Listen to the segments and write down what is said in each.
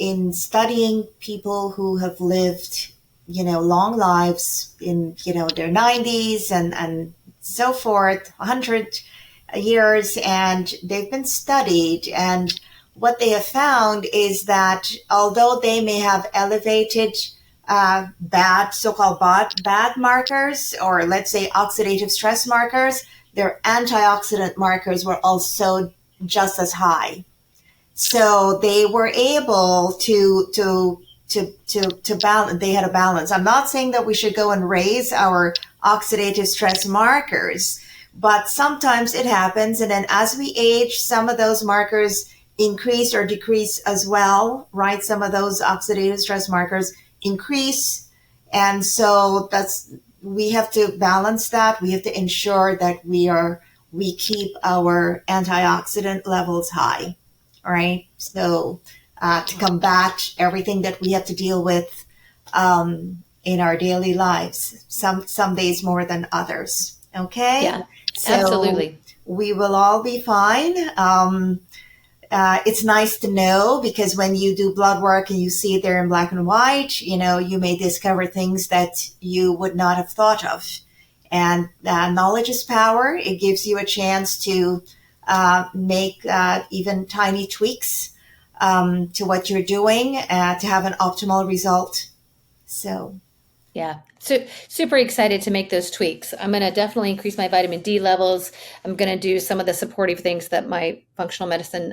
in studying people who have lived, long lives in, their 90s and so forth, 100 years, and they've been studied. And what they have found is that although they may have elevated so-called bad markers, or let's say oxidative stress markers, their antioxidant markers were also just as high. So they were able to balance. They had a balance. I'm not saying that we should go and raise our oxidative stress markers, but sometimes it happens. And then as we age, some of those markers increase or decrease as well, right? Some of those oxidative stress markers increase. And so we have to balance that. We have to ensure that we keep our antioxidant levels high, right? So to combat everything that we have to deal with in our daily lives, some days more than others. Okay? Yeah, so absolutely. We will all be fine. It's nice to know, because when you do blood work and you see it there in black and white, you may discover things that you would not have thought of. And knowledge is power. It gives you a chance to make even tiny tweaks to what you're doing to have an optimal result. So, yeah. So super excited to make those tweaks. I'm going to definitely increase my vitamin D levels. I'm going to do some of the supportive things that my functional medicine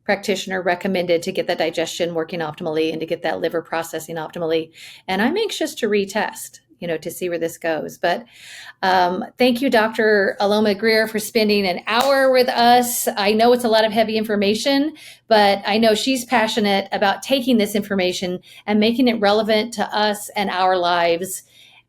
practitioner recommended to get that digestion working optimally and to get that liver processing optimally. And I'm anxious to retest, to see where this goes. But thank you, Dr. Aloma Geer, for spending an hour with us. I know it's a lot of heavy information, but I know she's passionate about taking this information and making it relevant to us and our lives.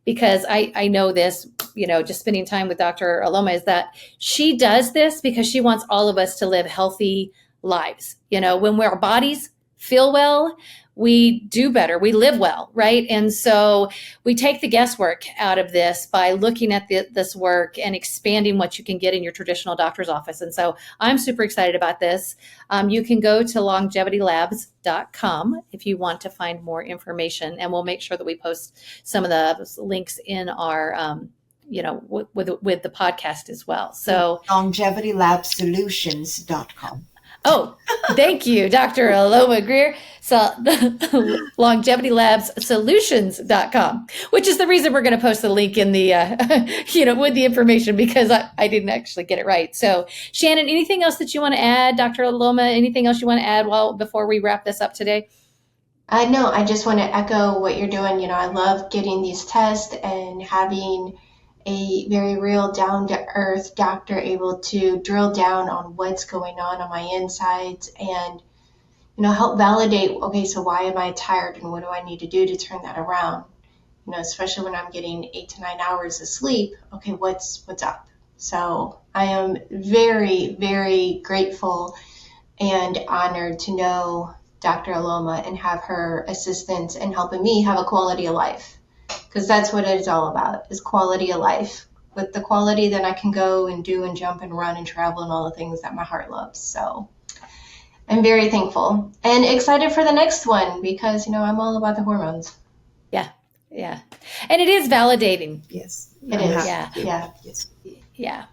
Because I know this, just spending time with Dr. Aloma, is that she does this because she wants all of us to live healthy lives. When our bodies feel well, we do better, we live well, right? And so we take the guesswork out of this by looking at this work and expanding what you can get in your traditional doctor's office. And so I'm super excited about this. You can go to longevitylabs.com if you want to find more information, and we'll make sure that we post some of the links in our with the podcast as well. So longevitylabsolutions.com. Oh, thank you, Dr. Aloma Geer. So longevitylabsolutions.com, which is the reason we're going to post the link in the, with the information, because I didn't actually get it right. So Shannon, anything else that you want to add? Dr. Aloma, anything else you want to add before we wrap this up today? No, I just want to echo what you're doing. I love getting these tests and having a very real down-to-earth doctor able to drill down on what's going on my insides and, help validate, okay, so why am I tired and what do I need to do to turn that around? Especially when I'm getting 8 to 9 hours of sleep, okay, what's up? So I am very, very grateful and honored to know Dr. Aloma and have her assistance in helping me have a quality of life. Because that's what it's all about, is quality of life. With the quality, then I can go and do and jump and run and travel and all the things that my heart loves. So I'm very thankful and excited for the next one, because, I'm all about the hormones. Yeah. Yeah. And it is validating. Yes. It is. Yeah. Yeah. Yes. Yeah.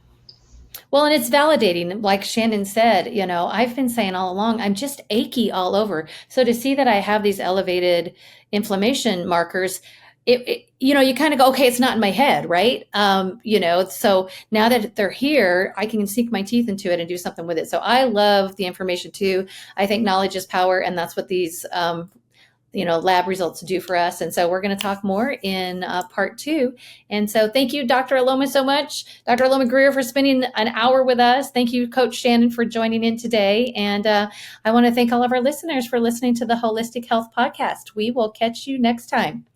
Well, and it's validating. Like Shannon said, I've been saying all along, I'm just achy all over. So to see that I have these elevated inflammation markers, you kind of go, okay, it's not in my head, right? So now that they're here, I can sink my teeth into it and do something with it. So I love the information too. I think knowledge is power, and that's what these, lab results do for us. And so we're going to talk more in part 2. And so thank you, Dr. Aloma, so much. Dr. Aloma Geer, for spending an hour with us. Thank you, Coach Shannon, for joining in today. And I want to thank all of our listeners for listening to the Holistic Health Podcast. We will catch you next time.